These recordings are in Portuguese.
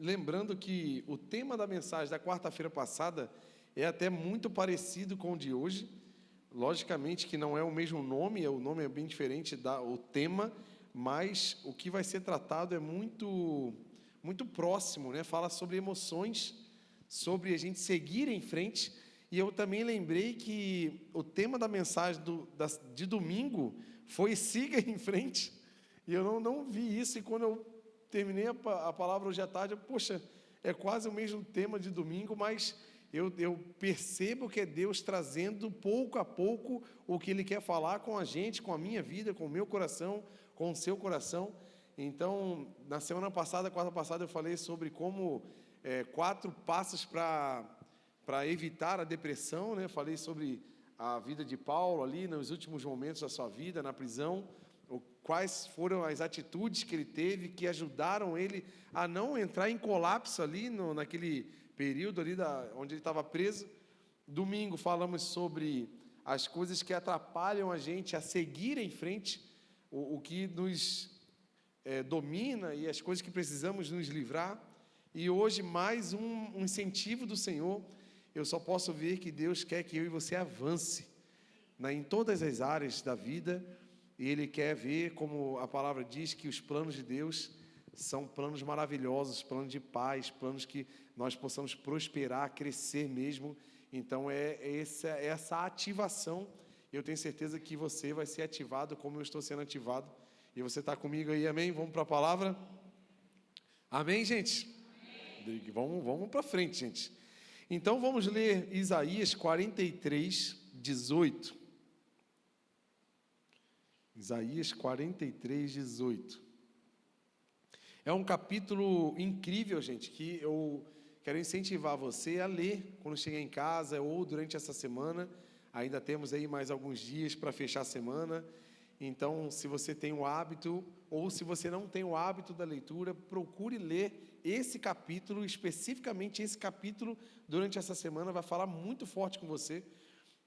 Lembrando que o tema da mensagem da quarta-feira passada é até muito parecido com o de hoje. Logicamente que não é o mesmo nome, o nome é bem diferente o tema, mas o que vai ser tratado é muito próximo, né? Fala sobre emoções, sobre a gente seguir em frente. E eu também lembrei que o tema da mensagem de domingo foi siga em frente. E eu não vi isso, e quando eu terminei a palavra hoje à tarde, poxa, é quase o mesmo tema de domingo, mas eu percebo que é Deus trazendo pouco a pouco o que Ele quer falar com a gente, com a minha vida, com o meu coração, com o seu coração. Então, na semana passada, quarta passada, eu falei sobre como 4 passos para evitar a depressão, né? Falei sobre a vida de Paulo ali, nos últimos momentos da sua vida, na prisão, quais foram as atitudes que ele teve que ajudaram ele a não entrar em colapso ali naquele período ali onde ele estava preso. Domingo falamos sobre as coisas que atrapalham a gente a seguir em frente, o que nos domina e as coisas que precisamos nos livrar. E hoje mais um incentivo do Senhor. Eu só posso ver que Deus quer que eu e você avance em todas as áreas da vida. E Ele quer ver, como a palavra diz, que os planos de Deus são planos maravilhosos, planos de paz, planos que nós possamos prosperar, crescer mesmo. Então é essa ativação. Eu tenho certeza que você vai ser ativado como eu estou sendo ativado. E você está comigo aí, amém? Vamos para a palavra? Amém, gente? Amém. Vamos para frente, gente. Então vamos ler Isaías 43, 18. Isaías 43, 18. É um capítulo incrível, gente, que eu quero incentivar você a ler quando chegar em casa ou durante essa semana. Ainda temos aí mais alguns dias para fechar a semana. Então, se você tem o hábito, ou se você não tem o hábito da leitura, procure ler esse capítulo, especificamente esse capítulo, durante essa semana, vai falar muito forte com você,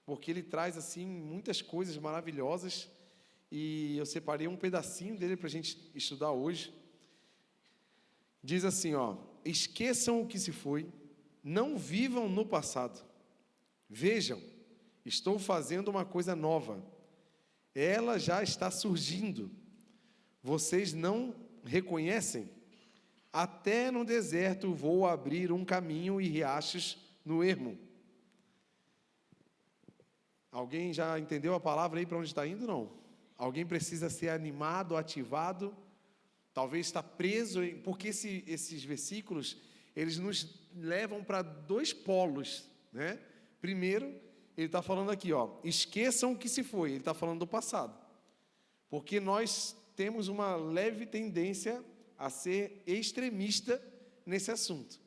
porque ele traz, assim, muitas coisas maravilhosas. E eu separei um pedacinho dele para a gente estudar hoje. Diz assim, esqueçam o que se foi, não vivam no passado. Vejam, estou fazendo uma coisa nova. Ela já está surgindo. Vocês não reconhecem? Até no deserto vou abrir um caminho e riachos no ermo. Alguém já entendeu a palavra aí para onde está indo? Não. Alguém precisa ser animado, ativado, talvez está preso, porque esses versículos, eles nos levam para 2 polos, né? Primeiro, ele está falando aqui, esqueçam o que se foi, ele está falando do passado, porque nós temos uma leve tendência a ser extremista nesse assunto.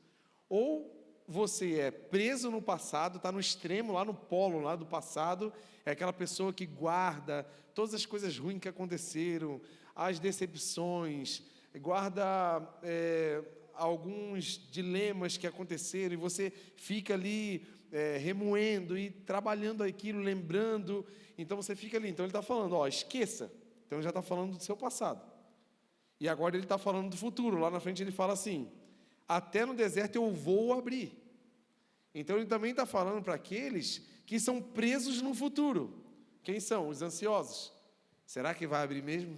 Ou você é preso no passado, está no extremo, lá no polo lá do passado, é aquela pessoa que guarda todas as coisas ruins que aconteceram, as decepções, guarda alguns dilemas que aconteceram, e você fica ali remoendo e trabalhando aquilo, lembrando, então você fica ali. Então ele está falando, esqueça. Então ele já está falando do seu passado. E agora ele está falando do futuro. Lá na frente ele fala assim, até no deserto eu vou abrir. Então ele também está falando para aqueles que são presos no futuro. Quem são? Os ansiosos. Será que vai abrir mesmo?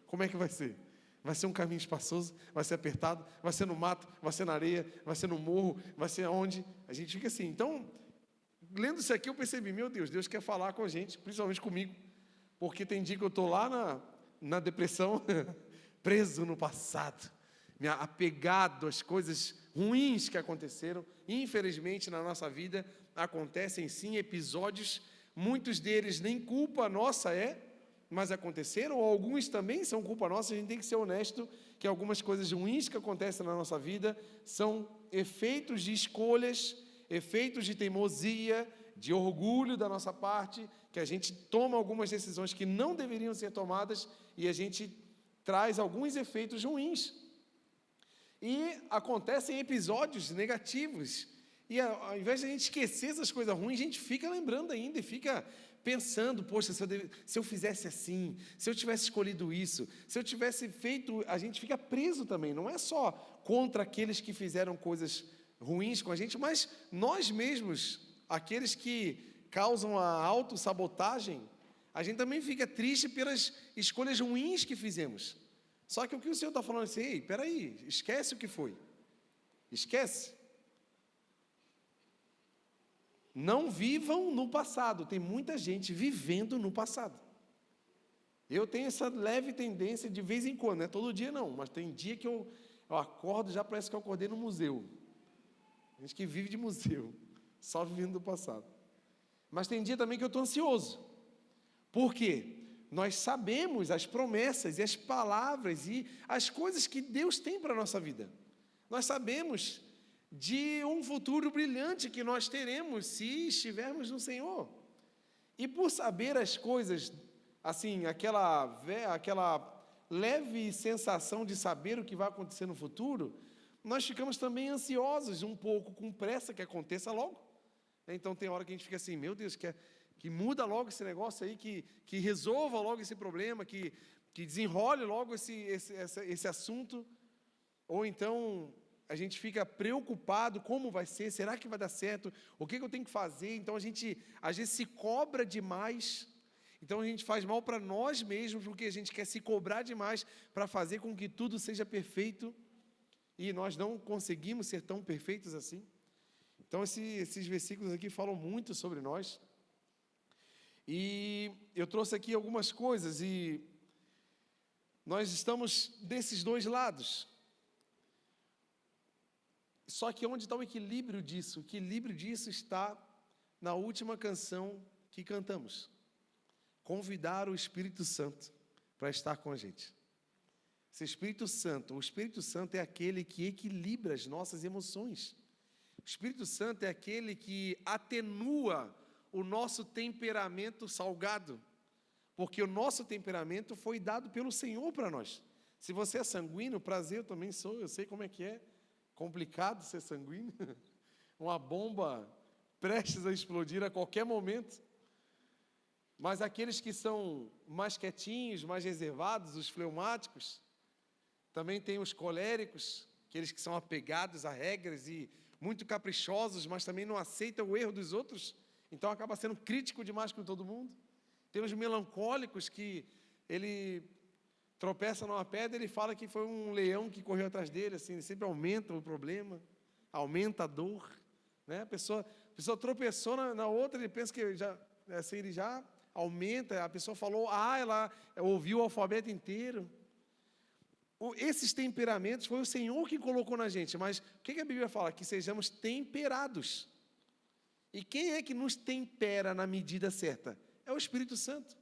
Como é que vai ser? Vai ser um caminho espaçoso? Vai ser apertado? Vai ser no mato? Vai ser na areia? Vai ser no morro? Vai ser onde? A gente fica assim. Então, lendo isso aqui eu percebi, meu Deus, Deus quer falar com a gente, principalmente comigo. Porque tem dia que eu estou lá na depressão, preso no passado, apegado às coisas ruins que aconteceram. Infelizmente, na nossa vida, acontecem sim episódios, muitos deles nem culpa nossa mas aconteceram, ou alguns também são culpa nossa. A gente tem que ser honesto, que algumas coisas ruins que acontecem na nossa vida são efeitos de escolhas, efeitos de teimosia, de orgulho da nossa parte, que a gente toma algumas decisões que não deveriam ser tomadas, e a gente traz alguns efeitos ruins. E acontecem episódios negativos, e ao invés de a gente esquecer essas coisas ruins, a gente fica lembrando ainda, e fica pensando, poxa, se eu fizesse assim, se eu tivesse escolhido isso, se eu tivesse feito, a gente fica preso também, não é só contra aqueles que fizeram coisas ruins com a gente, mas nós mesmos, aqueles que causam a autossabotagem, a gente também fica triste pelas escolhas ruins que fizemos. Só que o que o Senhor está falando é assim, ei, peraí, esquece o que foi, esquece. Não vivam no passado. Tem muita gente vivendo no passado. Eu tenho essa leve tendência de vez em quando, não é todo dia não, mas tem dia que eu acordo, já parece que eu acordei no museu. Tem gente que vive de museu, só vivendo do passado. Mas tem dia também que eu estou ansioso. Por quê? Nós sabemos as promessas e as palavras e as coisas que Deus tem para a nossa vida. Nós sabemos de um futuro brilhante que nós teremos se estivermos no Senhor. E por saber as coisas, assim, aquela leve sensação de saber o que vai acontecer no futuro, nós ficamos também ansiosos, um pouco com pressa que aconteça logo. Então tem hora que a gente fica assim, meu Deus, que muda logo esse negócio aí, que resolva logo esse problema, que desenrole logo esse assunto. Ou então a gente fica preocupado, como vai ser, será que vai dar certo, o que eu tenho que fazer? Então a gente, às vezes, se cobra demais, então a gente faz mal para nós mesmos, porque a gente quer se cobrar demais para fazer com que tudo seja perfeito, e nós não conseguimos ser tão perfeitos assim. Então esses versículos aqui falam muito sobre nós, e eu trouxe aqui algumas coisas, e nós estamos desses dois lados. Só que onde está o equilíbrio disso? O equilíbrio disso está na última canção que cantamos. Convidar o Espírito Santo para estar com a gente. Esse Espírito Santo, o Espírito Santo é aquele que equilibra as nossas emoções. O Espírito Santo é aquele que atenua o nosso temperamento salgado. Porque o nosso temperamento foi dado pelo Senhor para nós. Se você é sanguíneo, prazer, eu também sou, eu sei como é que é. Complicado ser sanguíneo, uma bomba prestes a explodir a qualquer momento. Mas aqueles que são mais quietinhos, mais reservados, os fleumáticos, também tem os coléricos, aqueles que são apegados a regras e muito caprichosos, mas também não aceitam o erro dos outros, então acaba sendo crítico demais com todo mundo. Tem os melancólicos que ele tropeça numa pedra, ele fala que foi um leão que correu atrás dele, assim, ele sempre aumenta o problema, aumenta a dor, né? A pessoa tropeçou na outra, ele pensa que ele já aumenta, a pessoa falou, ela ouviu o alfabeto inteiro. Esses temperamentos foi o Senhor que colocou na gente, mas o que a Bíblia fala? Que sejamos temperados. E quem é que nos tempera na medida certa? É o Espírito Santo.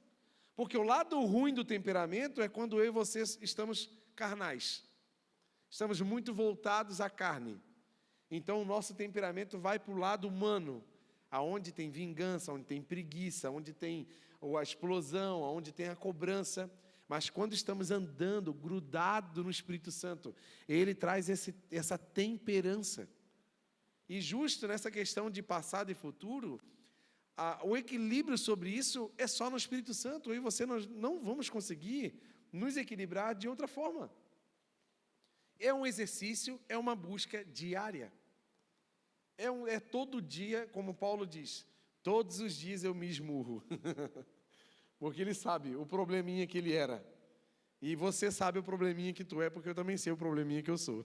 Porque o lado ruim do temperamento é quando eu e você estamos carnais. Estamos muito voltados à carne. Então o nosso temperamento vai para o lado humano, aonde tem vingança, onde tem preguiça, onde tem a explosão, onde tem a cobrança. Mas quando estamos andando, grudado no Espírito Santo, ele traz essa temperança. E justo nessa questão de passado e futuro, o equilíbrio sobre isso é só no Espírito Santo. Eu e você nós não vamos conseguir nos equilibrar de outra forma. É um exercício, é uma busca diária. É todo dia, como Paulo diz, todos os dias eu me esmurro. Porque ele sabe o probleminha que ele era. E você sabe o probleminha que tu é, porque eu também sei o probleminha que eu sou.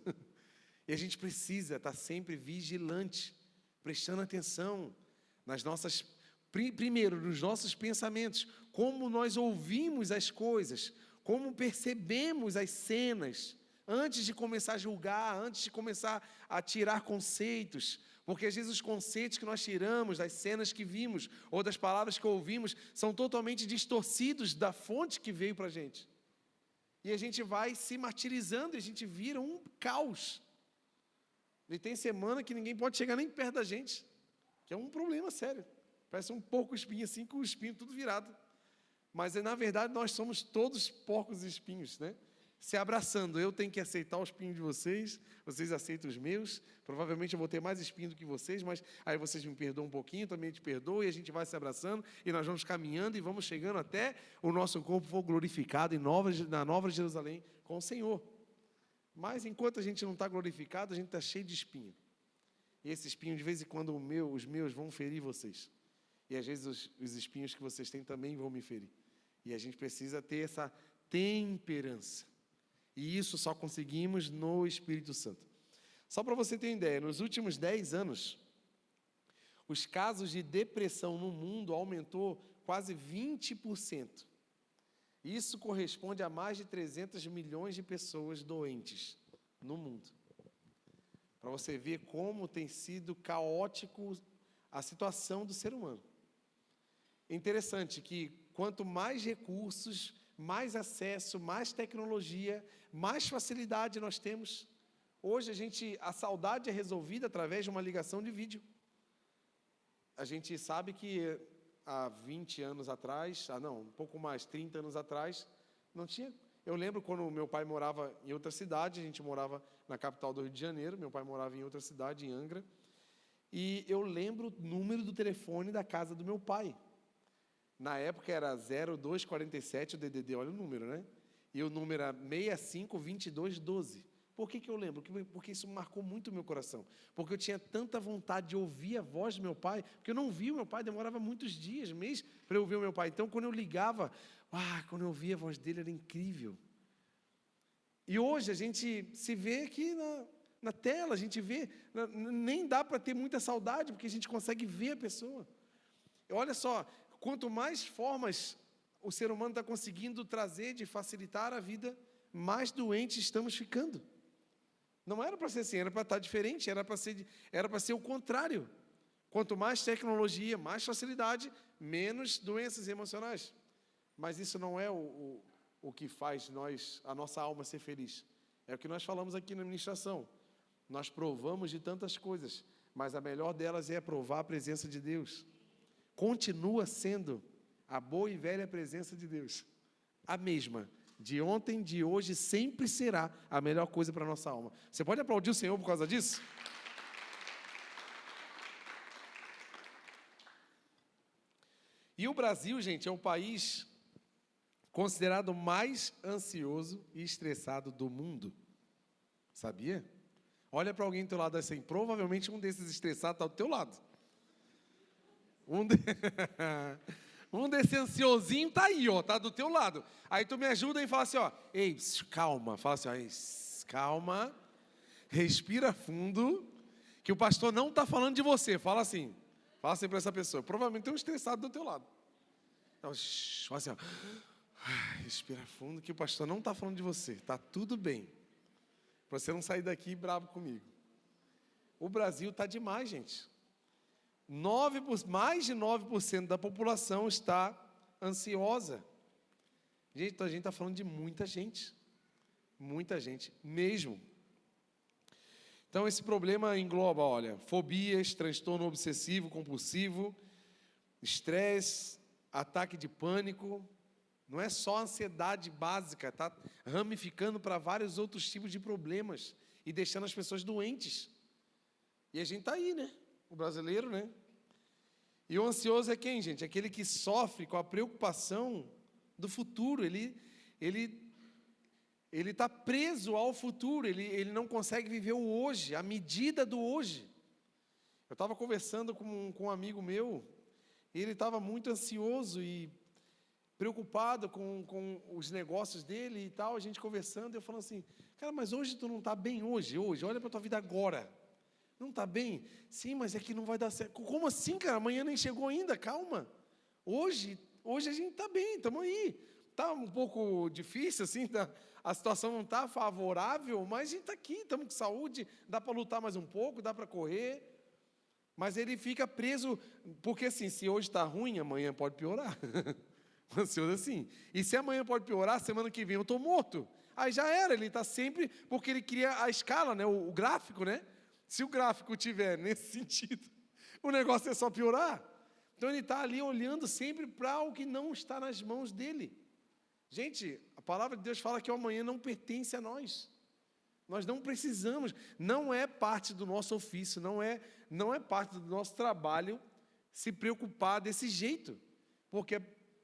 E a gente precisa estar sempre vigilante, prestando atenção nas nossas, primeiro, nos nossos pensamentos, como nós ouvimos as coisas, como percebemos as cenas, antes de começar a julgar, antes de começar a tirar conceitos, porque às vezes os conceitos que nós tiramos das cenas que vimos, ou das palavras que ouvimos, são totalmente distorcidos da fonte que veio para a gente. E a gente vai se martirizando, e a gente vira um caos. E tem semana que ninguém pode chegar nem perto da gente, que é um problema sério. Parece um porco espinho assim, com o espinho tudo virado. Mas, na verdade, nós somos todos porcos e espinhos, né? se abraçando. Eu tenho que aceitar o espinho de vocês, vocês aceitam os meus. Provavelmente eu vou ter mais espinho do que vocês, mas aí vocês me perdoam um pouquinho, também te perdoo, e a gente vai se abraçando, e nós vamos caminhando e vamos chegando até o nosso corpo for glorificado na Nova Jerusalém com o Senhor. Mas enquanto a gente não está glorificado, a gente está cheio de espinho. E esse espinho, de vez em quando, os meus vão ferir vocês. E às vezes os espinhos que vocês têm também vão me ferir. E a gente precisa ter essa temperança. E isso só conseguimos no Espírito Santo. Só para você ter uma ideia, nos últimos 10 anos, os casos de depressão no mundo aumentou quase 20%. Isso corresponde a mais de 300 milhões de pessoas doentes no mundo. Para você ver como tem sido caótico a situação do ser humano. É interessante que quanto mais recursos, mais acesso, mais tecnologia, mais facilidade nós temos. Hoje a saudade é resolvida através de uma ligação de vídeo. A gente sabe que há 20 anos atrás, um pouco mais, 30 anos atrás, não tinha. Eu lembro quando meu pai morava em outra cidade, a gente morava na capital do Rio de Janeiro, meu pai morava em outra cidade, em Angra, e eu lembro o número do telefone da casa do meu pai. Na época era 0247 o DDD, olha o número, né? E o número era 652212. Por que eu lembro? Porque isso marcou muito o meu coração. Porque eu tinha tanta vontade de ouvir a voz do meu pai, porque eu não via o meu pai, demorava muitos dias, meses, para eu ouvir o meu pai. Então, quando eu ligava, quando eu ouvia a voz dele, era incrível. E hoje a gente se vê aqui na tela, a gente vê, nem dá para ter muita saudade, porque a gente consegue ver a pessoa. Olha só, quanto mais formas o ser humano está conseguindo trazer de facilitar a vida, mais doentes estamos ficando. Não era para ser assim, era para estar diferente, era para ser o contrário. Quanto mais tecnologia, mais facilidade, menos doenças emocionais. Mas isso não é o que faz a nossa alma ser feliz. É o que nós falamos aqui na ministração. Nós provamos de tantas coisas, mas a melhor delas é provar a presença de Deus. Continua sendo a boa e velha presença de Deus. A mesma. De ontem, de hoje, sempre será a melhor coisa para a nossa alma. Você pode aplaudir o Senhor por causa disso? E o Brasil, gente, é o país considerado mais ansioso e estressado do mundo. Sabia? Olha para alguém do teu lado assim, provavelmente um desses estressados está do teu lado. Um desse ansiosinho está aí, está do teu lado. Aí tu me ajuda e fala assim, ei, calma. Fala assim, calma, respira fundo, que o pastor não está falando de você. Fala assim para essa pessoa. Provavelmente tem um estressado do teu lado. Então, fala assim, respira fundo, que o pastor não está falando de você. Está tudo bem. Para você não sair daqui bravo comigo. O Brasil está demais, gente. Mais de 9% da população está ansiosa. Gente, a gente está falando de muita gente mesmo. Então, esse problema engloba, fobias, transtorno obsessivo, compulsivo, estresse, ataque de pânico. Não é só ansiedade básica, está ramificando para vários outros tipos de problemas e deixando as pessoas doentes. E a gente está aí, né? O brasileiro, né? E o ansioso é quem, gente? Aquele que sofre com a preocupação do futuro. Ele está preso ao futuro, ele não consegue viver o hoje, a medida do hoje. Eu estava conversando com um amigo meu, e ele estava muito ansioso e preocupado com os negócios dele e tal, a gente conversando, eu falando assim, cara, mas hoje tu não está bem hoje, olha para a tua vida agora. Não está bem? Sim, mas é que não vai dar certo. Como assim, cara? Amanhã nem chegou ainda, calma. Hoje a gente está bem, estamos aí. Está um pouco difícil, assim, a situação não está favorável, mas a gente está aqui, estamos com saúde, dá para lutar mais um pouco, dá para correr. Mas ele fica preso, porque assim, se hoje está ruim, amanhã pode piorar. Ansioso assim. E se amanhã pode piorar, semana que vem eu estou morto. Aí já era, ele está sempre, porque ele cria a escala, né, o gráfico, né? Se o gráfico tiver nesse sentido, o negócio é só piorar. Então ele está ali olhando sempre para o que não está nas mãos dele. Gente, A palavra de Deus fala que o amanhã não pertence a nós. Nós não precisamos, não é parte do nosso ofício, não é parte do nosso trabalho se preocupar desse jeito. Porque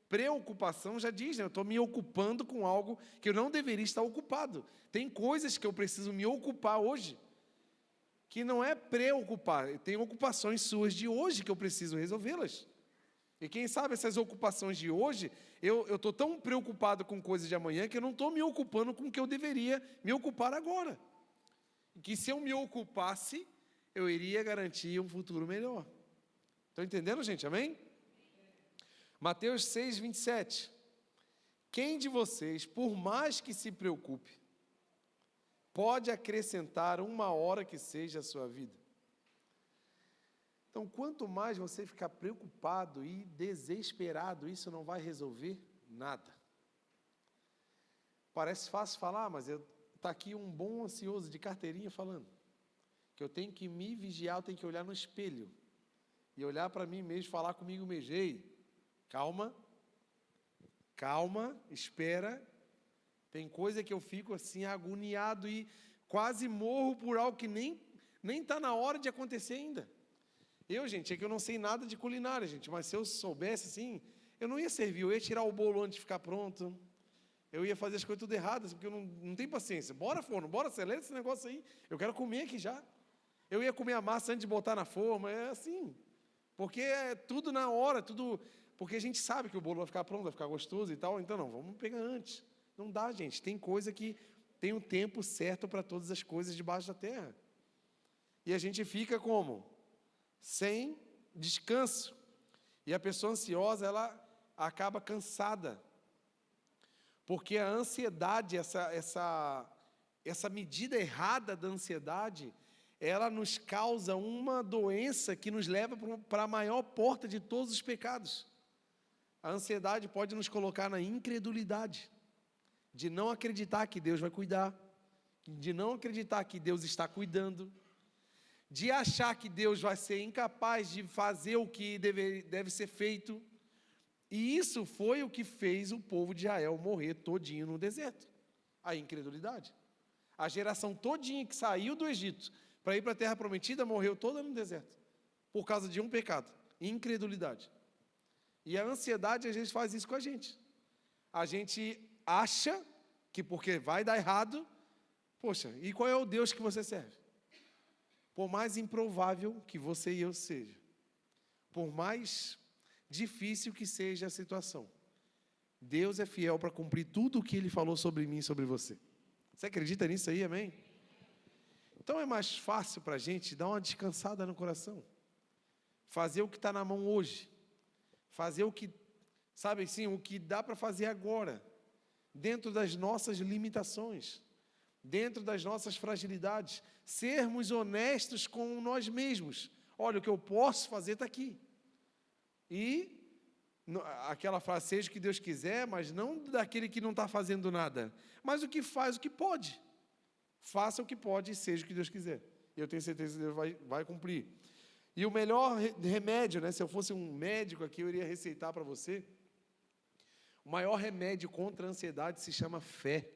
preocupação já diz, né? Eu estou me ocupando com algo que eu não deveria estar ocupado. Tem coisas que eu preciso me ocupar hoje, que não é preocupar, tem ocupações suas de hoje que eu preciso resolvê-las. E quem sabe essas ocupações de hoje, eu estou tão preocupado com coisas de amanhã que eu não estou me ocupando com o que eu deveria me ocupar agora. E que se eu me ocupasse, eu iria garantir um futuro melhor. Estão entendendo, gente? Amém? Mateus 6, 27. Quem de vocês, por mais que se preocupe, pode acrescentar 1 hora que seja a sua vida? Então, quanto mais você ficar preocupado e desesperado, isso não vai resolver nada. Parece fácil falar, mas está aqui um bom ansioso de carteirinha falando que eu tenho que me vigiar, eu tenho que olhar no espelho e olhar para mim mesmo, falar comigo mesmo. Ei, calma, espera. Tem coisa que eu fico assim agoniado e quase morro por algo que nem está na hora de acontecer ainda. Gente, é que eu não sei nada de culinária, gente, mas se eu soubesse assim, eu não ia servir, eu ia tirar o bolo antes de ficar pronto, eu ia fazer as coisas tudo erradas, porque eu não tenho paciência. Bora forno, bora, acelera esse negócio aí, eu quero comer aqui já. Eu ia comer a massa antes de botar na forma, é assim, porque é tudo na hora, tudo, porque a gente sabe que o bolo vai ficar pronto, vai ficar gostoso e tal, então não, vamos pegar antes. Não dá, gente, tem coisa que tem um tempo certo para todas as coisas debaixo da terra. E a gente fica como? Sem descanso. E a pessoa ansiosa, ela acaba cansada. Porque a ansiedade, essa medida errada da ansiedade, ela nos causa uma doença que nos leva para a maior porta de todos os pecados. A ansiedade pode nos colocar na incredulidade, de não acreditar que Deus vai cuidar, de não acreditar que Deus está cuidando, de achar que Deus vai ser incapaz de fazer o que deve ser feito. E isso foi o que fez o povo de Israel morrer todinho no deserto. A incredulidade. A geração todinha que saiu do Egito para ir para a terra prometida morreu toda no deserto, por causa de um pecado, incredulidade. E a ansiedade às vezes faz isso com a gente. A gente acha que porque vai dar errado, poxa, e qual é o Deus que você serve? Por mais improvável que você e eu seja, por mais difícil que seja a situação, Deus é fiel para cumprir tudo o que Ele falou sobre mim e sobre você. Você acredita nisso aí, amém? Então é mais fácil para a gente dar uma descansada no coração, fazer o que está na mão hoje, fazer o que, sabe assim, o que dá para fazer agora, dentro das nossas limitações, dentro das nossas fragilidades, sermos honestos com nós mesmos. Olha, o que eu posso fazer está aqui. E aquela frase, seja o que Deus quiser, mas não daquele que não está fazendo nada, mas o que faz o que pode. Faça o que pode e seja o que Deus quiser. E eu tenho certeza que Deus vai cumprir. E o melhor remédio, né, se eu fosse um médico aqui, eu iria receitar para você, o maior remédio contra a ansiedade se chama fé.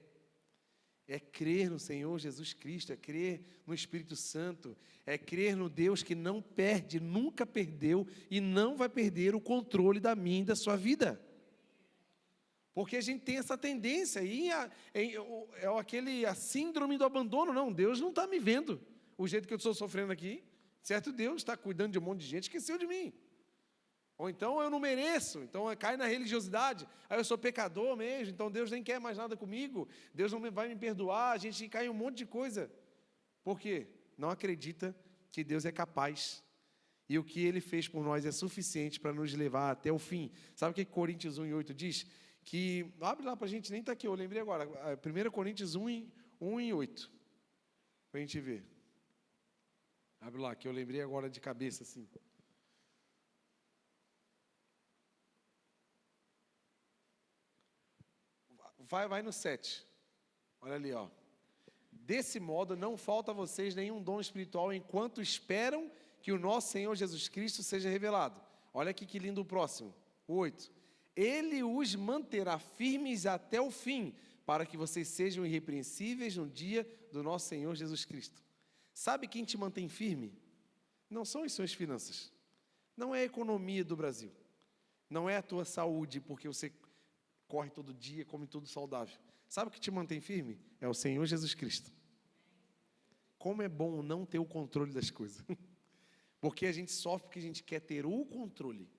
É crer no Senhor Jesus Cristo, é crer no Espírito Santo, é crer no Deus que não perde, nunca perdeu e não vai perder o controle da minha e da sua vida. Porque a gente tem essa tendência, a síndrome do abandono. Não, Deus não está me vendo, o jeito que eu estou sofrendo aqui, certo? Deus está cuidando de um monte de gente, esqueceu de mim. Ou então eu não mereço, então cai na religiosidade, aí eu sou pecador mesmo, então Deus nem quer mais nada comigo, Deus não vai me perdoar, a gente cai em um monte de coisa. Por quê? Não acredita que Deus é capaz, e o que Ele fez por nós é suficiente para nos levar até o fim. Sabe o que Coríntios 1:8 diz? Que, abre lá para a gente, nem está aqui, eu lembrei agora, 1 Coríntios 1:8, para a gente ver. Abre lá, que eu lembrei agora de cabeça assim. Vai no 7. Olha ali, ó. Desse modo, não falta a vocês nenhum dom espiritual enquanto esperam que o nosso Senhor Jesus Cristo seja revelado. Olha aqui que lindo o próximo. O 8. Ele os manterá firmes até o fim, para que vocês sejam irrepreensíveis no dia do nosso Senhor Jesus Cristo. Sabe quem te mantém firme? Não são as suas finanças, não é a economia do Brasil, não é a tua saúde, porque você corre todo dia, come tudo saudável. Sabe o que te mantém firme? É o Senhor Jesus Cristo. Como é bom não ter o controle das coisas. Porque a gente sofre porque a gente quer ter o controle.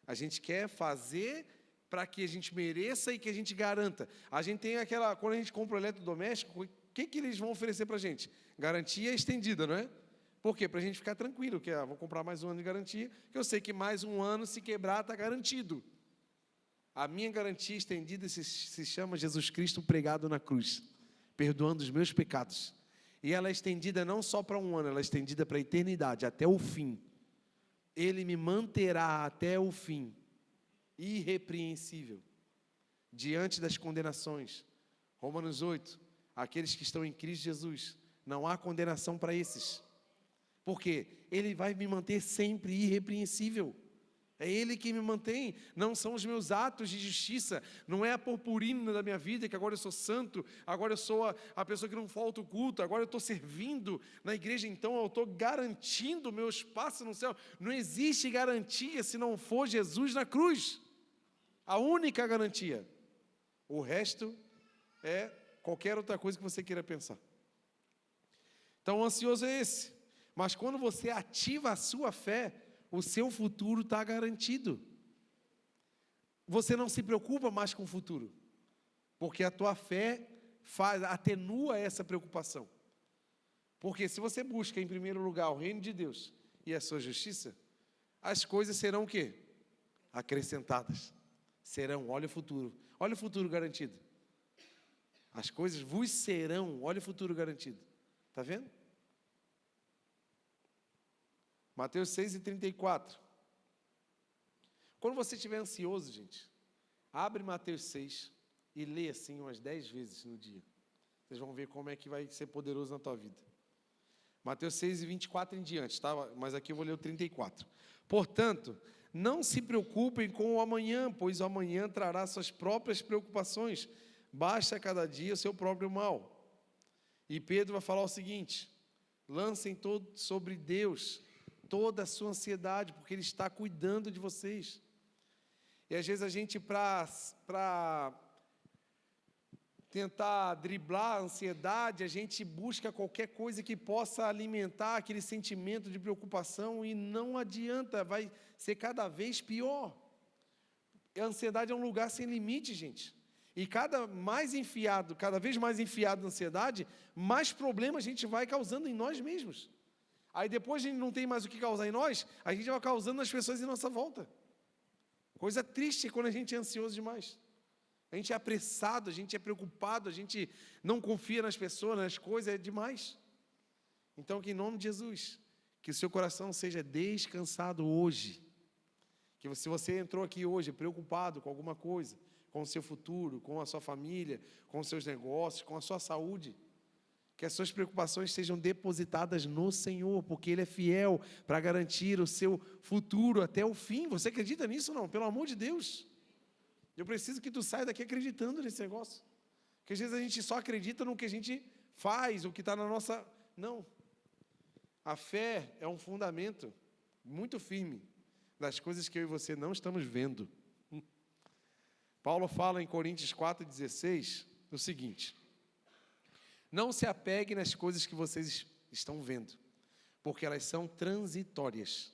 A gente quer fazer para que a gente mereça e que a gente garanta. A gente tem aquela, quando a gente compra um eletrodoméstico, o que eles vão oferecer para a gente? Garantia estendida, não é? Por quê? Para a gente ficar tranquilo, que vou comprar mais um ano de garantia, que eu sei que mais um ano, se quebrar, está garantido. A minha garantia estendida se chama Jesus Cristo pregado na cruz, perdoando os meus pecados. E ela é estendida não só para um ano, ela é estendida para a eternidade, até o fim. Ele me manterá até o fim, irrepreensível, diante das condenações. Romanos 8, aqueles que estão em Cristo Jesus, não há condenação para esses. Porque Ele vai me manter sempre irrepreensível. É Ele que me mantém, não são os meus atos de justiça, não é a purpurina da minha vida, que agora eu sou santo, agora eu sou a pessoa que não falta o culto, agora eu estou servindo na igreja, então eu estou garantindo o meu espaço no céu. Não existe garantia se não for Jesus na cruz, a única garantia. O resto é qualquer outra coisa que você queira pensar. Então o ansioso é esse, mas quando você ativa a sua fé, o seu futuro está garantido. Você não se preocupa mais com o futuro, porque a tua fé atenua essa preocupação. Porque se você busca em primeiro lugar o reino de Deus e a sua justiça, as coisas serão o quê? Acrescentadas. Serão, olha o futuro garantido. As coisas vos serão, olha o futuro garantido. Está vendo? Mateus 6:34. Quando você estiver ansioso, gente, abre Mateus 6 e lê assim umas 10 vezes no dia. Vocês vão ver como é que vai ser poderoso na tua vida. Mateus 6:24 em diante, tá? Mas aqui eu vou ler o 34. Portanto, não se preocupem com o amanhã, pois o amanhã trará suas próprias preocupações. Basta cada dia o seu próprio mal. E Pedro vai falar o seguinte: lancem todo sobre Deus toda a sua ansiedade, porque Ele está cuidando de vocês. E às vezes a gente, para tentar driblar a ansiedade, a gente busca qualquer coisa que possa alimentar aquele sentimento de preocupação, e não adianta, vai ser cada vez pior. A ansiedade é um lugar sem limite, gente. E cada vez mais enfiado na ansiedade, mais problema a gente vai causando em nós mesmos. Aí depois a gente não tem mais o que causar em nós, a gente vai causando nas pessoas em nossa volta. Coisa triste quando a gente é ansioso demais. A gente é apressado, a gente é preocupado, a gente não confia nas pessoas, nas coisas, é demais. Então, que em nome de Jesus, que o seu coração seja descansado hoje. Que se você entrou aqui hoje preocupado com alguma coisa, com o seu futuro, com a sua família, com os seus negócios, com a sua saúde, que as suas preocupações sejam depositadas no Senhor, porque Ele é fiel para garantir o seu futuro até o fim. Você acredita nisso ou não? Pelo amor de Deus. Eu preciso que tu saia daqui acreditando nesse negócio. Porque às vezes a gente só acredita no que a gente faz, o que está na nossa... Não. A fé é um fundamento muito firme das coisas que eu e você não estamos vendo. Paulo fala em Coríntios 4,16 o seguinte: não se apegue nas coisas que vocês estão vendo, porque elas são transitórias.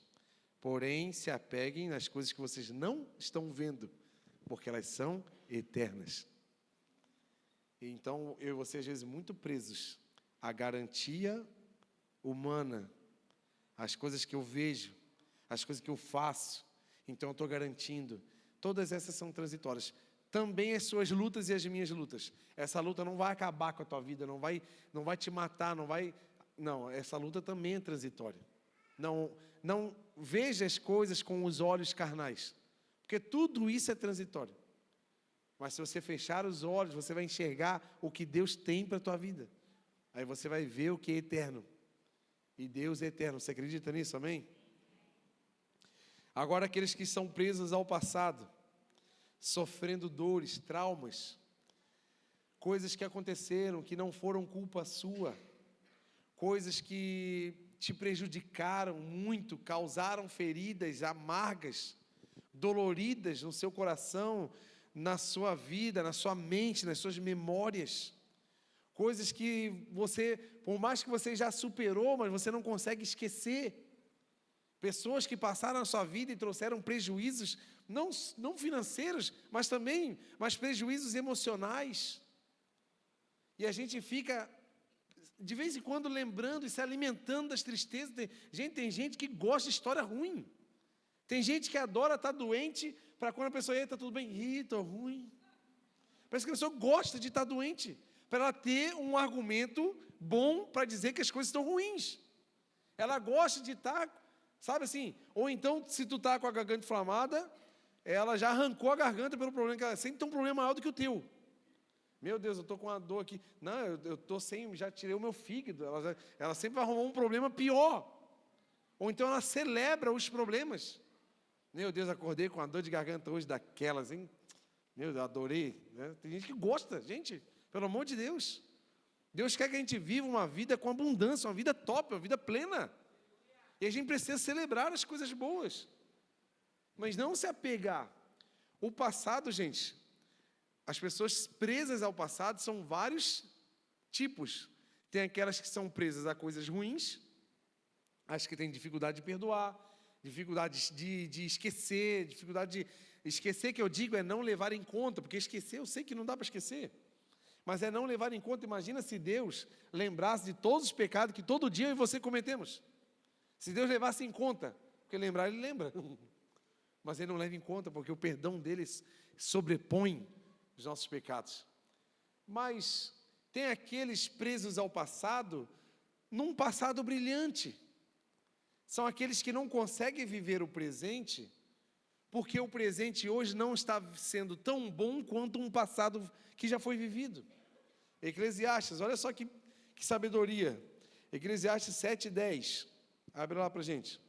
Porém, se apeguem nas coisas que vocês não estão vendo, porque elas são eternas. Então, eu e você, às vezes, muito presos à garantia humana, às coisas que eu vejo, às coisas que eu faço. Então, eu estou garantindo. Todas essas são transitórias. Também as suas lutas e as minhas lutas. Essa luta não vai acabar com a tua vida, não vai te matar, não, essa luta também é transitória. Não veja as coisas com os olhos carnais, porque tudo isso é transitório. Mas se você fechar os olhos, você vai enxergar o que Deus tem para a tua vida. Aí você vai ver o que é eterno. E Deus é eterno. Você acredita nisso? Amém? Agora, aqueles que são presos ao passado, sofrendo dores, traumas, coisas que aconteceram, que não foram culpa sua, coisas que te prejudicaram muito, causaram feridas amargas, doloridas no seu coração, na sua vida, na sua mente, nas suas memórias, coisas que você, por mais que você já superou, mas você não consegue esquecer, pessoas que passaram na sua vida e trouxeram prejuízos, não financeiros, mas prejuízos emocionais, e a gente fica de vez em quando lembrando e se alimentando das tristezas. Tem gente que gosta de história ruim. Tem gente que adora estar doente, para quando a pessoa está tudo bem, estou ruim. Parece que a pessoa gosta de estar doente, para ela ter um argumento bom para dizer que as coisas estão ruins. Ela gosta de estar, sabe assim, ou então, se tu está com a garganta inflamada, ela já arrancou a garganta pelo problema, que ela sempre tem um problema maior do que o teu. Meu Deus, eu estou com uma dor aqui. Não, eu estou sem, já tirei o meu fígado. Ela sempre vai arrumar um problema pior. Ou então ela celebra os problemas. Meu Deus, acordei com uma dor de garganta hoje daquelas, hein? Meu Deus, adorei. Né? Tem gente que gosta, gente, pelo amor de Deus. Deus quer que a gente viva uma vida com abundância, uma vida top, uma vida plena. E a gente precisa celebrar as coisas boas. Mas não se apegar. O passado, gente, as pessoas presas ao passado são vários tipos. Tem aquelas que são presas a coisas ruins, as que têm dificuldade de perdoar, dificuldade de esquecer, dificuldade de esquecer, que eu digo é não levar em conta, porque esquecer eu sei que não dá para esquecer, mas é não levar em conta. Imagina se Deus lembrasse de todos os pecados que todo dia eu e você cometemos. Se Deus levasse em conta, porque lembrar Ele lembra, mas Ele não leva em conta, porque o perdão dele sobrepõe os nossos pecados. Mas tem aqueles presos ao passado, num passado brilhante. São aqueles que não conseguem viver o presente, porque o presente hoje não está sendo tão bom quanto um passado que já foi vivido. Eclesiastes, olha só que sabedoria. Eclesiastes 7:10. Abre lá para a gente.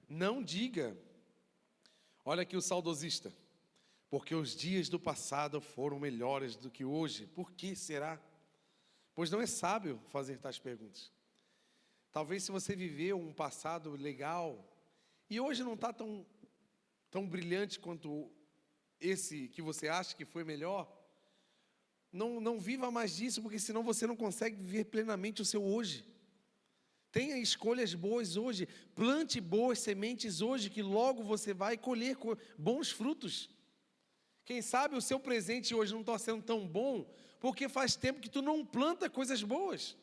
Não diga, olha aqui o saudosista, porque os dias do passado foram melhores do que hoje. Por que será? Pois não é sábio fazer tais perguntas. Talvez se você viveu um passado legal, e hoje não está tão brilhante quanto esse que você acha que foi melhor, não viva mais disso, porque senão você não consegue viver plenamente o seu hoje. Tenha escolhas boas hoje, plante boas sementes hoje, que logo você vai colher bons frutos. Quem sabe o seu presente hoje não está sendo tão bom, porque faz tempo que tu não planta coisas boas.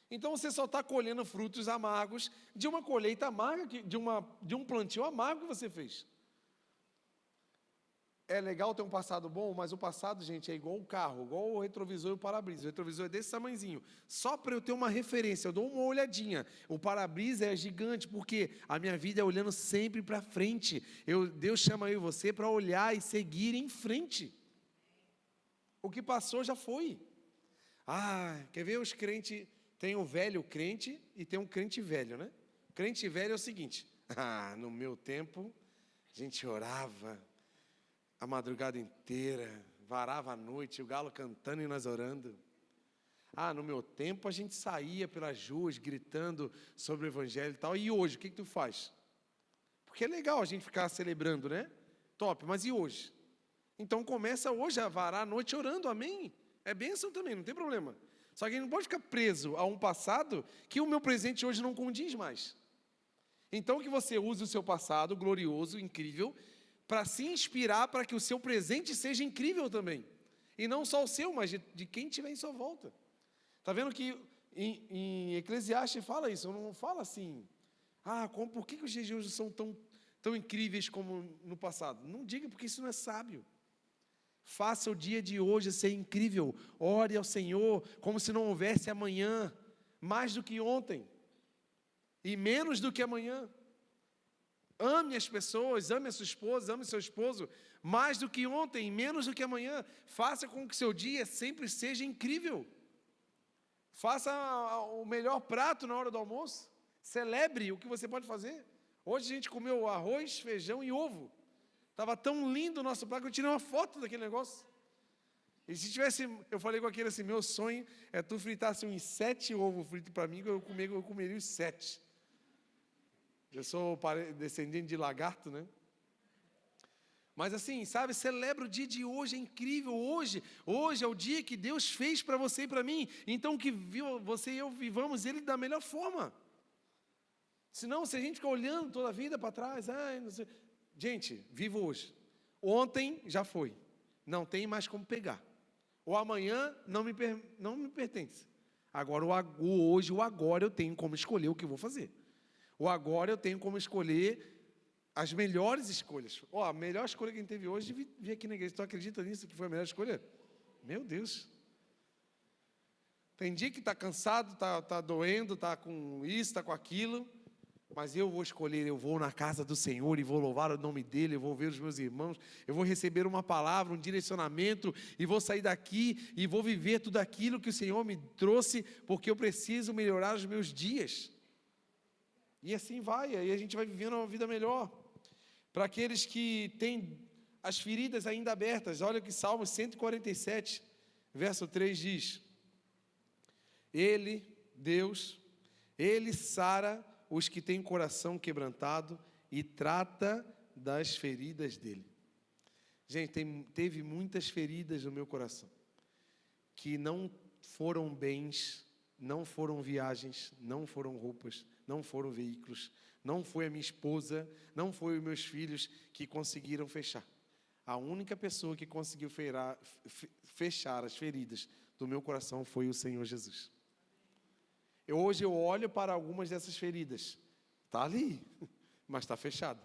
Então você só está colhendo frutos amargos de uma colheita amarga, de um plantio amargo que você fez. É legal ter um passado bom, mas o passado, gente, é igual o carro, igual o retrovisor e o para-brisa. O retrovisor é desse tamanhozinho. Só para eu ter uma referência, eu dou uma olhadinha. O para-brisa é gigante, porque a minha vida é olhando sempre para frente. Deus chama eu e você para olhar e seguir em frente. O que passou já foi. Quer ver os crentes? Tem o velho crente e tem um crente velho, né? O crente velho é o seguinte: no meu tempo, a gente orava a madrugada inteira, varava a noite, o galo cantando e nós orando. No meu tempo a gente saía pelas ruas gritando sobre o evangelho e tal. E hoje, o que tu faz? Porque é legal a gente ficar celebrando, né? Top, mas e hoje? Então começa hoje a varar a noite orando, amém? É bênção também, não tem problema. Só que a gente não pode ficar preso a um passado que o meu presente hoje não condiz mais. Então que você use o seu passado glorioso, incrível, para se inspirar para que o seu presente seja incrível também. E não só o seu, mas de quem estiver em sua volta. Está vendo que em Eclesiastes fala isso, não fala assim, por que os dias de hoje são tão incríveis como no passado? Não diga, porque isso não é sábio. Faça o dia de hoje ser incrível. Ore ao Senhor como se não houvesse amanhã, mais do que ontem e menos do que amanhã. Ame as pessoas, ame a sua esposa, ame seu esposo, mais do que ontem, menos do que amanhã. Faça com que seu dia sempre seja incrível. Faça o melhor prato na hora do almoço. Celebre o que você pode fazer. Hoje a gente comeu arroz, feijão e ovo. Estava tão lindo o nosso prato que eu tirei uma foto daquele negócio. E se tivesse, eu falei com aquele assim, meu sonho é tu fritasse uns 7 ovos fritos para mim, eu comeria os 7. Eu sou descendente de lagarto, né? Mas assim, sabe, celebra o dia de hoje, é incrível, hoje é o dia que Deus fez para você e para mim, então que você e eu vivamos Ele da melhor forma. Senão, se a gente ficar olhando toda a vida para trás, não sei. Gente, viva hoje. Ontem já foi, não tem mais como pegar. O amanhã não me pertence. Agora, o agora eu tenho como escolher o que eu vou fazer. O agora eu tenho como escolher as melhores escolhas. A melhor escolha que a gente teve hoje de vir aqui na igreja. Tu acredita nisso, que foi a melhor escolha? Meu Deus. Tem dia que está cansado, está doendo, está com isso, está com aquilo. Mas eu vou escolher, eu vou na casa do Senhor e vou louvar o nome dEle, eu vou ver os meus irmãos, eu vou receber uma palavra, um direcionamento, e vou sair daqui e vou viver tudo aquilo que o Senhor me trouxe, porque eu preciso melhorar os meus dias. E assim vai, aí a gente vai vivendo uma vida melhor. Para aqueles que têm as feridas ainda abertas, olha o que Salmo 147, verso 3 diz: Deus, Ele sara os que têm coração quebrantado e trata das feridas dele. Gente, teve muitas feridas no meu coração, que não foram bens, não foram viagens, não foram roupas, não foram veículos, não foi a minha esposa, não foi os meus filhos que conseguiram fechar. A única pessoa que conseguiu fechar as feridas do meu coração foi o Senhor Jesus. Hoje eu olho para algumas dessas feridas, está ali, mas está fechada.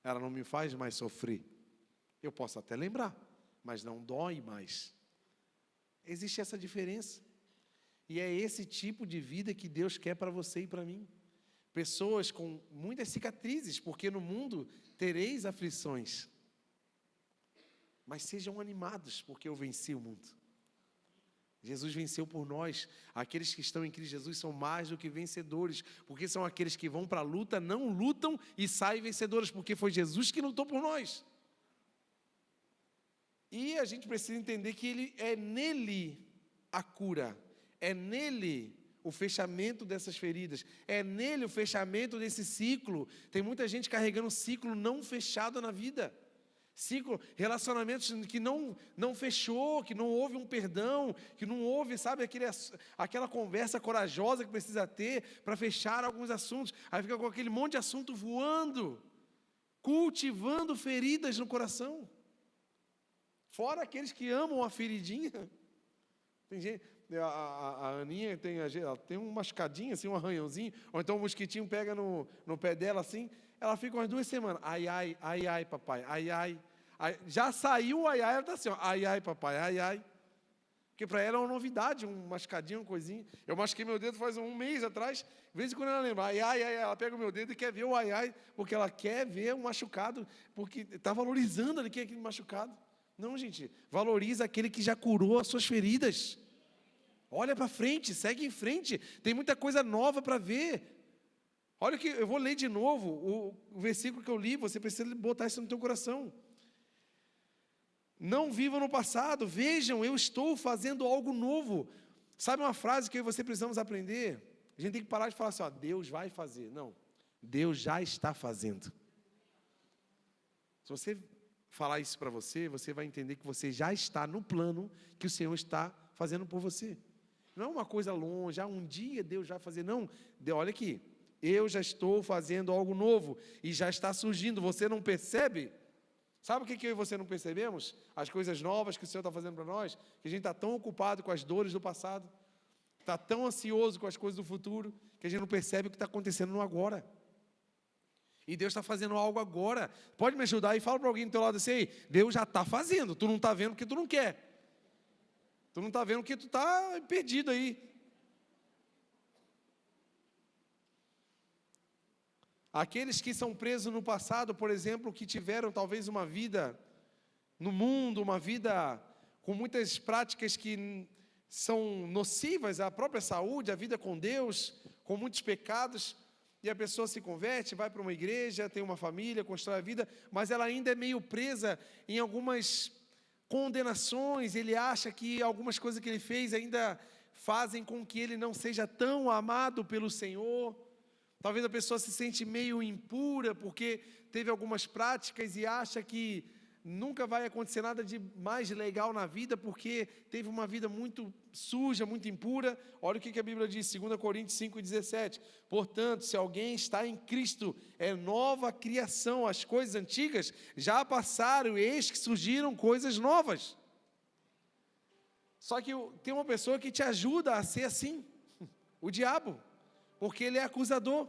Ela não me faz mais sofrer. Eu posso até lembrar, mas não dói mais. Existe essa diferença. E é esse tipo de vida que Deus quer para você e para mim. Pessoas com muitas cicatrizes, porque no mundo tereis aflições. Mas sejam animados, porque eu venci o mundo. Jesus venceu por nós. Aqueles que estão em Cristo Jesus são mais do que vencedores, porque são aqueles que vão para a luta, não lutam e saem vencedores, porque foi Jesus que lutou por nós. E a gente precisa entender que é nele a cura, é nele o fechamento dessas feridas, é nele o fechamento desse ciclo. Tem muita gente carregando um ciclo não fechado na vida. Ciclo, relacionamentos que não fechou, que não houve um perdão, que não houve, sabe, aquela conversa corajosa que precisa ter para fechar alguns assuntos. Aí fica com aquele monte de assunto voando, cultivando feridas no coração. Fora aqueles que amam a feridinha. Tem gente, a Aninha ela tem um machucadinho, assim, um arranhãozinho, ou então um mosquitinho pega no pé dela assim, ela fica umas 2 semanas. Ai, ai, ai, ai, papai, ai, ai. Já saiu o ai, ai, ela está assim, ó, ai, ai, papai, ai, ai. Porque para ela é uma novidade, um machucadinho, uma coisinha. Eu machuquei meu dedo faz 1 mês atrás, de vez em quando ela lembra, ai, ai, ai, ela pega o meu dedo e quer ver o ai, ai, porque ela quer ver o machucado, porque está valorizando ali aquele machucado. Não, gente, valoriza aquele que já curou as suas feridas. Olha para frente, segue em frente, tem muita coisa nova para ver. Olha que eu vou ler de novo o versículo que eu li, você precisa botar isso no teu coração. Não vivam no passado, vejam, eu estou fazendo algo novo. Sabe uma frase que eu e você precisamos aprender? A gente tem que parar de falar assim, ó, Deus vai fazer. Não, Deus já está fazendo. Se você falar isso para você, você vai entender que você já está no plano que o Senhor está fazendo por você. Não é uma coisa longe, um dia Deus vai fazer. Não, olha aqui, eu já estou fazendo algo novo e já está surgindo, você não percebe? Sabe o que eu e você não percebemos? As coisas novas que o Senhor está fazendo para nós, que a gente está tão ocupado com as dores do passado, está tão ansioso com as coisas do futuro, que a gente não percebe o que está acontecendo no agora. E Deus está fazendo algo agora. Pode me ajudar e fala para alguém do teu lado assim, ei, Deus já está fazendo, tu não está vendo porque tu não quer. Tu não está vendo porque tu está perdido aí. Aqueles que são presos no passado, por exemplo, que tiveram talvez uma vida no mundo, uma vida com muitas práticas que são nocivas à própria saúde, à vida com Deus, com muitos pecados, E a pessoa se converte, vai para uma igreja, tem uma família, constrói a vida, mas ela ainda é meio presa em algumas condenações. Ele acha que algumas coisas que ele fez ainda fazem com que ele não seja tão amado pelo Senhor. Talvez a pessoa se sente meio impura porque teve algumas práticas e acha que nunca vai acontecer nada de mais legal na vida porque teve uma vida muito suja, muito impura. Olha o que a Bíblia diz, 2 Coríntios 5,17. Portanto, se alguém está em Cristo, é nova criação, as coisas antigas já passaram, e eis que surgiram coisas novas. Só que tem uma pessoa que te ajuda a ser assim, o diabo, porque ele é acusador.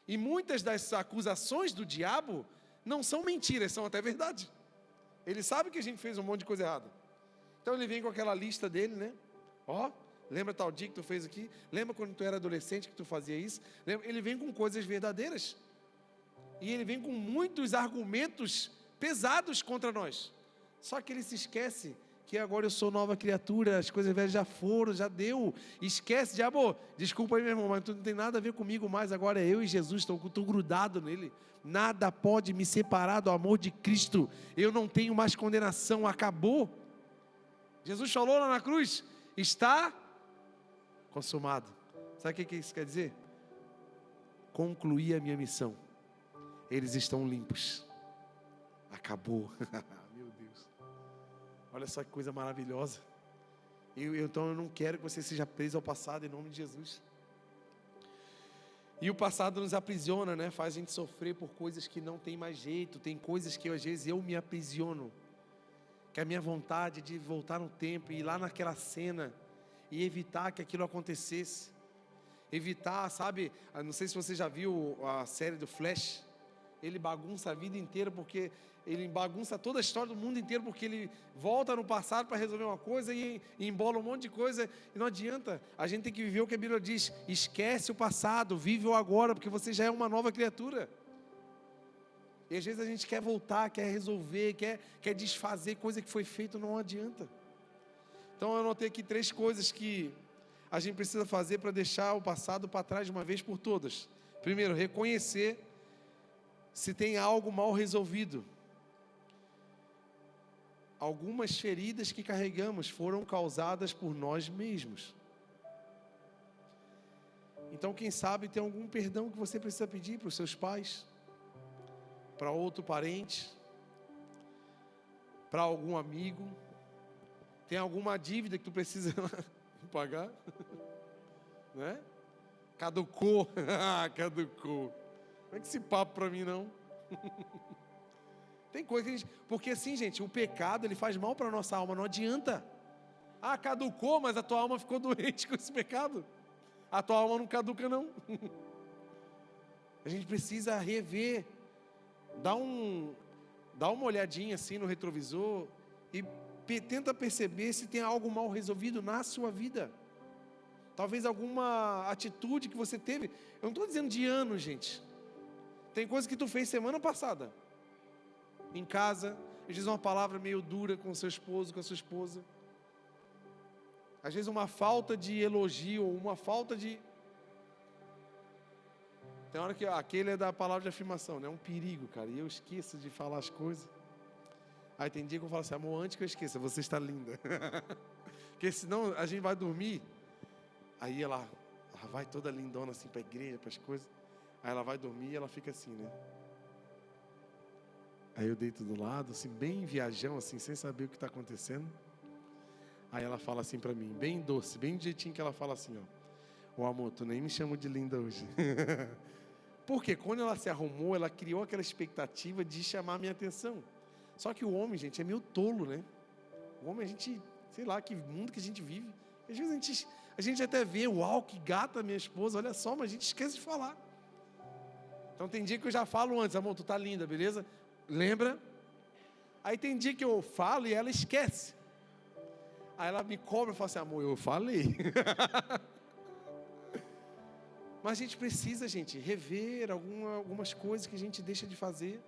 E muitas das acusações do diabo não são mentiras, são até verdade. Ele sabe que a gente fez um monte de coisa errada. Então ele vem com aquela lista dele, né? Ó, lembra tal dia que tu fez aqui? Lembra quando tu era adolescente que tu fazia isso? Ele vem com coisas verdadeiras. E ele vem com muitos argumentos pesados contra nós. Só que ele se esquece que agora eu sou nova criatura, as coisas velhas já foram, já deu. Esquece, diabo, desculpa aí meu irmão, mas tu não tem nada a ver comigo mais, agora eu e Jesus, estou grudado nele. Nada pode me separar do amor de Cristo. Eu não tenho mais condenação, acabou. Jesus falou lá na cruz, está consumado. Sabe o que isso quer dizer? Concluí a minha missão. Eles estão limpos. Acabou. Meu Deus. Olha só que coisa maravilhosa. Então eu não quero que você seja preso ao passado em nome de Jesus. E o passado nos aprisiona, né? Faz a gente sofrer por coisas que não tem mais jeito. Tem coisas que às vezes eu me aprisiono. Que a minha vontade de voltar no tempo e ir lá naquela cena e evitar que aquilo acontecesse. Evitar, sabe? Não sei se você já viu a série do Flash. Ele bagunça a vida inteira porque ele bagunça toda a história do mundo inteiro porque ele volta no passado para resolver uma coisa e embola um monte de coisa e não adianta. A gente tem que viver o que a Bíblia diz, esquece o passado, vive o agora, porque você já é uma nova criatura. E às vezes a gente quer voltar, quer resolver, quer desfazer coisa que foi feita, não adianta. Então eu anotei aqui 3 coisas que a gente precisa fazer para deixar o passado para trás de uma vez por todas. Primeiro, reconhecer se tem algo mal resolvido. Algumas feridas que carregamos foram causadas por nós mesmos. Então, quem sabe tem algum perdão que você precisa pedir para os seus pais, para outro parente, para algum amigo. Tem alguma dívida que tu precisa pagar? Né? Caducou. Caducou. Não é que esse papo para mim não. Tem coisa que a gente... Porque assim, gente, o pecado, ele faz mal para a nossa alma, não adianta. Caducou, mas a tua alma ficou doente com esse pecado. A tua alma não caduca, não. A gente precisa rever. Dá uma olhadinha assim no retrovisor e tenta perceber se tem algo mal resolvido na sua vida. Talvez alguma atitude que você teve. Eu não estou dizendo de anos, gente. Tem coisa que tu fez semana passada. Em casa, às vezes uma palavra meio dura com o seu esposo, com a sua esposa. Às vezes uma falta de elogio, ou uma falta de... Tem hora que aquele é da palavra de afirmação, né? É um perigo, cara. E eu esqueço de falar as coisas. Aí tem dia que eu falo assim, amor, antes que eu esqueça, você está linda. Porque senão a gente vai dormir. Aí ela vai toda lindona assim para a igreja, para as coisas. Aí ela vai dormir e ela fica assim, né? Aí eu deito do lado, assim, bem viajão, assim, sem saber o que está acontecendo. Aí ela fala assim para mim, bem doce, bem do jeitinho que ela fala assim, ó. Ô amor, tu nem me chamou de linda hoje. Porque quando ela se arrumou, ela criou aquela expectativa de chamar a minha atenção. Só que o homem, gente, é meio tolo, né? O homem, a gente, sei lá, que mundo que a gente vive. Às vezes a gente até vê, uau, que gata minha esposa, olha só, mas a gente esquece de falar. Então tem dia que eu já falo antes, amor, tu tá linda, beleza? Lembra? Aí tem dia que eu falo e ela esquece. Aí ela me cobra e fala assim, amor, eu falei. Mas a gente precisa, gente, rever algumas coisas que a gente deixa de fazer.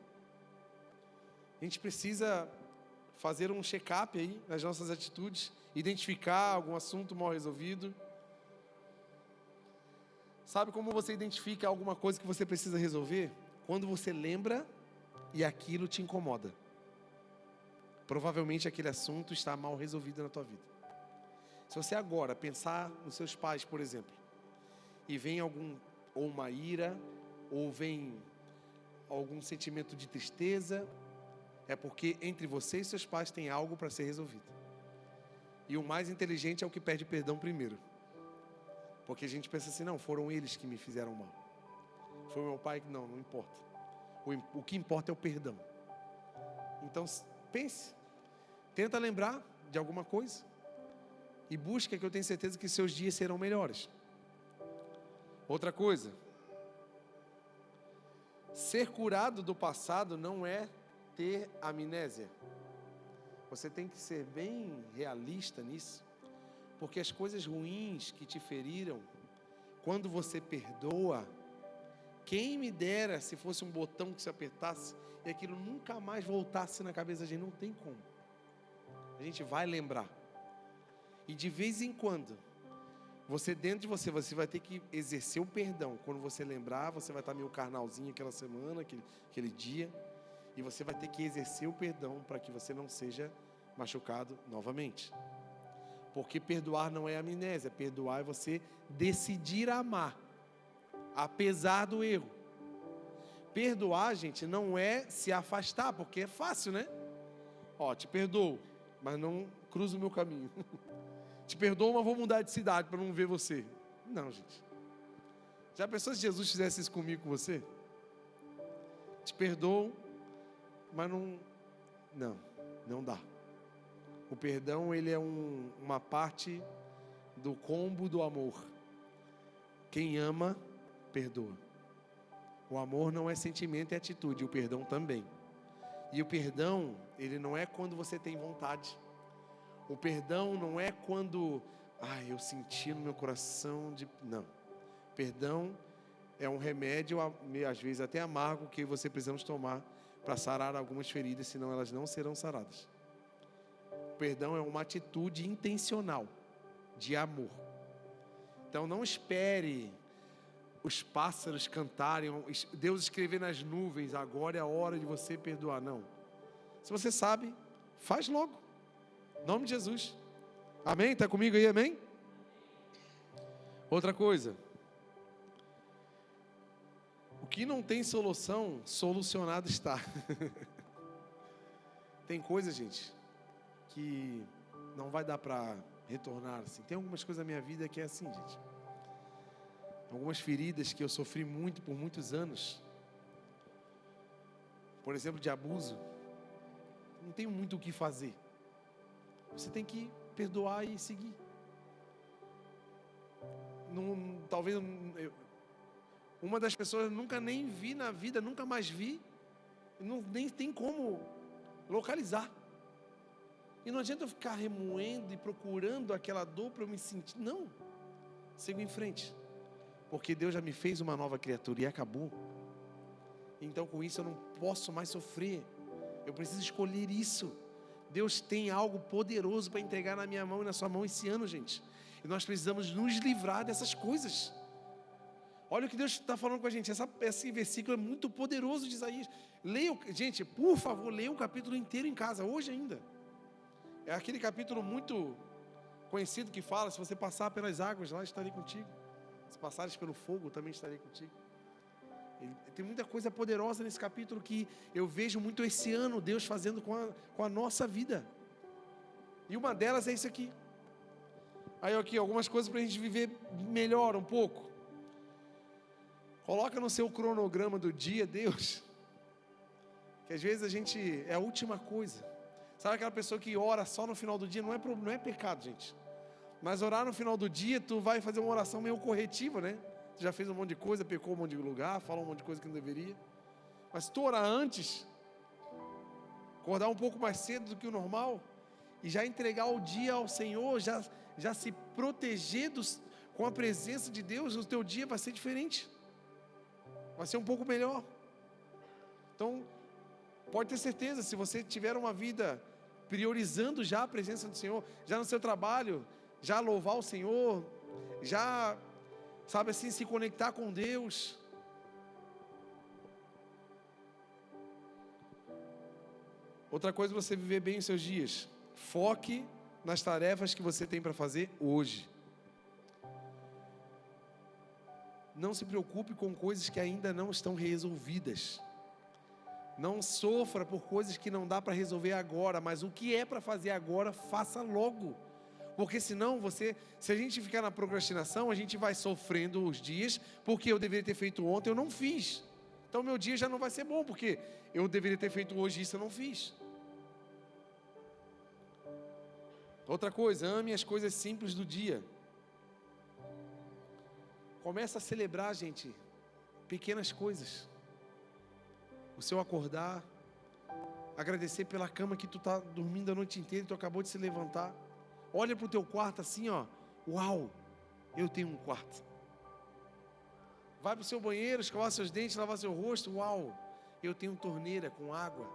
A gente precisa fazer um check-up aí nas nossas atitudes, identificar algum assunto mal resolvido. Sabe como você identifica alguma coisa que você precisa resolver? Quando você lembra e aquilo te incomoda. Provavelmente aquele assunto está mal resolvido na tua vida. Se você agora pensar nos seus pais, por exemplo, e vem ou uma ira, ou vem algum sentimento de tristeza, é porque entre você e seus pais tem algo para ser resolvido. E o mais inteligente é o que pede perdão primeiro. Porque a gente pensa assim, não, foram eles que me fizeram mal. Foi meu pai que... Não importa. O que importa é o perdão. Então, pense. Tenta lembrar de alguma coisa. E busca, que eu tenho certeza que seus dias serão melhores. Outra coisa. Ser curado do passado não é ter amnésia. Você tem que ser bem realista nisso. Porque as coisas ruins que te feriram, quando você perdoa, quem me dera se fosse um botão que se apertasse e aquilo nunca mais voltasse na cabeça da gente. Não tem como. A gente vai lembrar. E de vez em quando, dentro de você vai ter que exercer o perdão. Quando você lembrar, você vai estar meio carnalzinho aquela semana, aquele dia. E você vai ter que exercer o perdão para que você não seja machucado novamente. Porque perdoar não é amnésia. Perdoar é você decidir amar, apesar do erro. Perdoar, gente, não é se afastar, porque é fácil, né? Te perdoo, mas não cruza o meu caminho. Te perdoo, mas vou mudar de cidade para não ver você. Não, gente. Já pensou se Jesus fizesse isso comigo, com você? Te perdoo, mas não dá. O perdão, ele é uma parte do combo do amor. Quem ama, perdoa. O amor não é sentimento, é atitude. O perdão também. E o perdão, ele não é quando você tem vontade. O perdão não é quando, eu senti no meu coração de... Não. Perdão é um remédio, às vezes até amargo, que você precisa tomar para sarar algumas feridas, senão elas não serão saradas. O perdão é uma atitude intencional de amor. Então não espere os pássaros cantarem, Deus escrever nas nuvens, agora é a hora de você perdoar. Não. Se você sabe, faz logo. Em nome de Jesus. Amém? Está comigo aí, amém? Outra coisa. O que não tem solução, solucionado está. Tem coisa, gente, que não vai dar para retornar assim. Tem algumas coisas na minha vida que é assim, gente. Algumas feridas que eu sofri muito por muitos anos. Por exemplo, de abuso. Não tenho muito o que fazer. Você tem que perdoar e seguir. Talvez uma das pessoas nunca nem vi na vida, nunca mais vi, nem tem como localizar. E não adianta eu ficar remoendo e procurando aquela dor para eu me sentir. Não, sigo em frente, porque Deus já me fez uma nova criatura e acabou. Então com isso eu não posso mais sofrer. Eu preciso escolher isso. Deus tem algo poderoso para entregar na minha mão e na sua mão esse ano, gente. E nós precisamos nos livrar dessas coisas. Olha o que Deus está falando com a gente. Esse versículo é muito poderoso de Isaías. Gente, por favor, leia o capítulo inteiro em casa, hoje ainda. É aquele capítulo muito conhecido que fala, se você passar pelas águas, lá estarei contigo. Se passares pelo fogo, também estarei contigo. Tem muita coisa poderosa nesse capítulo que eu vejo muito esse ano Deus fazendo com a nossa vida. E uma delas é isso aqui. Aí aqui, algumas coisas para a gente viver melhor um pouco. Coloca no seu cronograma do dia, Deus. Que às vezes a gente é a última coisa. Sabe aquela pessoa que ora só no final do dia? Não é pecado, gente. Mas orar no final do dia, tu vai fazer uma oração meio corretiva, né? Tu já fez um monte de coisa, pecou um monte de lugar, falou um monte de coisa que não deveria. Mas se tu orar antes, acordar um pouco mais cedo do que o normal, e já entregar o dia ao Senhor, já se proteger com a presença de Deus, o teu dia vai ser diferente. Vai ser um pouco melhor. Então, pode ter certeza, se você tiver uma vida priorizando já a presença do Senhor, já no seu trabalho, já louvar o Senhor, já sabe assim, se conectar com Deus. Outra coisa, você viver bem os seus dias. Foque nas tarefas que você tem para fazer hoje. Não se preocupe com coisas que ainda não estão resolvidas. Não sofra por coisas que não dá para resolver agora, mas o que é para fazer agora, faça logo. Porque senão se a gente ficar na procrastinação, a gente vai sofrendo os dias, porque eu deveria ter feito ontem, eu não fiz. Então meu dia já não vai ser bom, porque eu deveria ter feito hoje isso, eu não fiz. Outra coisa, ame as coisas simples do dia. Começa a celebrar, gente, pequenas coisas. O seu acordar, agradecer pela cama que tu está dormindo a noite inteira e tu acabou de se levantar. Olha para o teu quarto assim, ó. Uau, eu tenho um quarto. Vai para o seu banheiro, escovar seus dentes, lavar seu rosto. Uau, eu tenho torneira com água.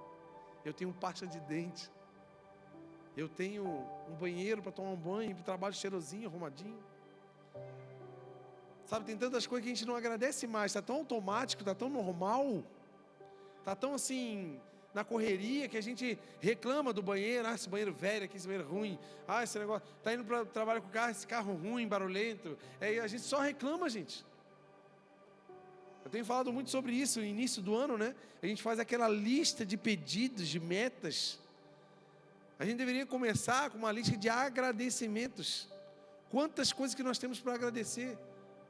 Eu tenho pasta de dente. Eu tenho um banheiro para tomar um banho, para o trabalho cheirosinho, arrumadinho. Sabe, tem tantas coisas que a gente não agradece mais. Está tão automático, está tão normal. Está tão assim, na correria, que a gente reclama do banheiro. Ah, esse banheiro velho aqui, esse banheiro ruim. Ah, esse negócio, está indo para o trabalho com o carro, esse carro ruim, barulhento. A gente só reclama, gente. Eu tenho falado muito sobre isso no início do ano, né? A gente faz aquela lista de pedidos, de metas. A gente deveria começar com uma lista de agradecimentos. Quantas coisas que nós temos para agradecer.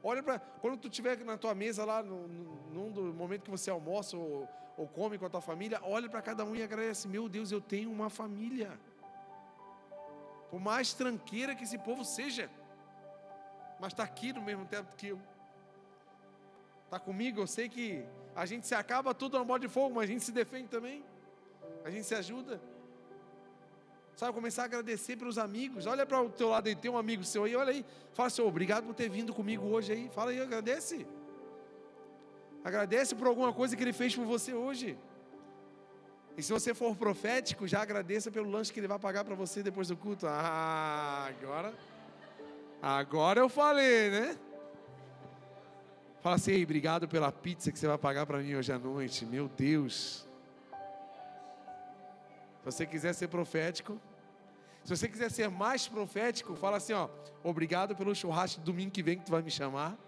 Olha para, quando tu estiver na tua mesa lá, num do momento que você almoça ou come com a tua família, olha para cada um e agradece. Meu Deus, eu tenho uma família. Por mais tranqueira que esse povo seja, mas está aqui no mesmo tempo que eu. Está comigo, eu sei que a gente se acaba tudo na bola de fogo, mas a gente se defende também. A gente se ajuda. Sabe, começar a agradecer pelos amigos. Olha para o teu lado aí, tem um amigo seu aí, olha aí. Fala, Senhor, obrigado por ter vindo comigo hoje aí. Fala aí, agradece. Agradece por alguma coisa que Ele fez por você hoje. E se você for profético, já agradeça pelo lanche que Ele vai pagar para você depois do culto. Ah, agora eu falei, né? Fala assim, obrigado pela pizza que você vai pagar para mim hoje à noite. Meu Deus. Se você quiser ser profético, se você quiser ser mais profético, fala assim, ó, obrigado pelo churrasco de domingo que vem que tu vai me chamar.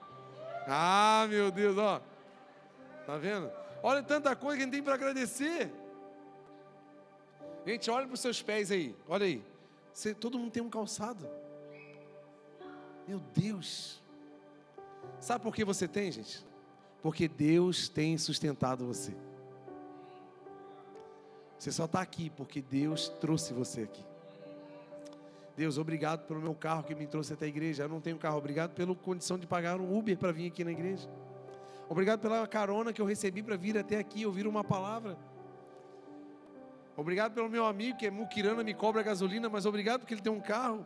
Ah, meu Deus, ó. Tá vendo? Olha tanta coisa que a gente tem para agradecer. Gente, olha para os seus pés aí. Olha aí. Todo mundo tem um calçado. Meu Deus. Sabe por que você tem, gente? Porque Deus tem sustentado você. Você só está aqui porque Deus trouxe você aqui. Deus, obrigado pelo meu carro que me trouxe até a igreja. Eu não tenho carro. Obrigado pela condição de pagar um Uber para vir aqui na igreja. Obrigado pela carona que eu recebi para vir até aqui ouvir uma palavra. Obrigado pelo meu amigo que é muquirana, me cobra gasolina, mas obrigado porque ele tem um carro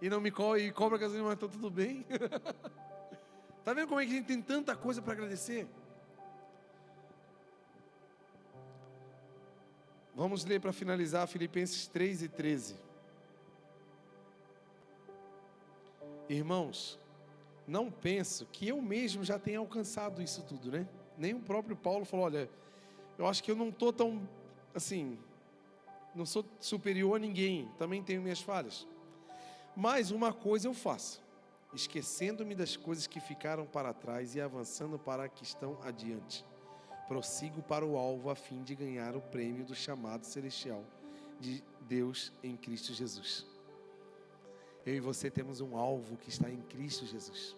e não me cobra gasolina, mas está tudo bem. Está vendo como é que a gente tem tanta coisa para agradecer? Vamos ler para finalizar Filipenses 3:13. Irmãos, não penso que eu mesmo já tenha alcançado isso tudo, né? Nem o próprio Paulo falou, olha, eu acho que eu não estou tão, assim, não sou superior a ninguém, também tenho minhas falhas. Mas uma coisa eu faço, esquecendo-me das coisas que ficaram para trás e avançando para as que estão adiante. Prossigo para o alvo a fim de ganhar o prêmio do chamado celestial de Deus em Cristo Jesus. Eu e você temos um alvo que está em Cristo Jesus.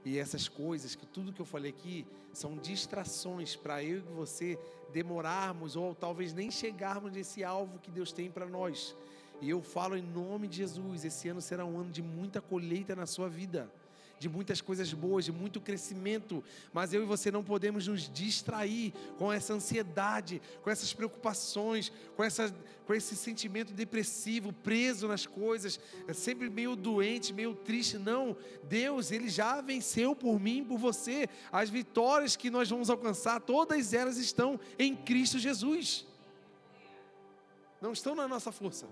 E essas coisas, tudo que eu falei aqui, são distrações para eu e você demorarmos ou talvez nem chegarmos nesse alvo que Deus tem para nós. E eu falo em nome de Jesus, esse ano será um ano de muita colheita na sua vida, de muitas coisas boas, de muito crescimento, mas eu e você não podemos nos distrair com essa ansiedade, com essas preocupações, com esse sentimento depressivo, preso nas coisas, sempre meio doente, meio triste. Não, Deus, Ele já venceu por mim, por você. As vitórias que nós vamos alcançar, todas elas estão em Cristo Jesus, não estão na nossa força.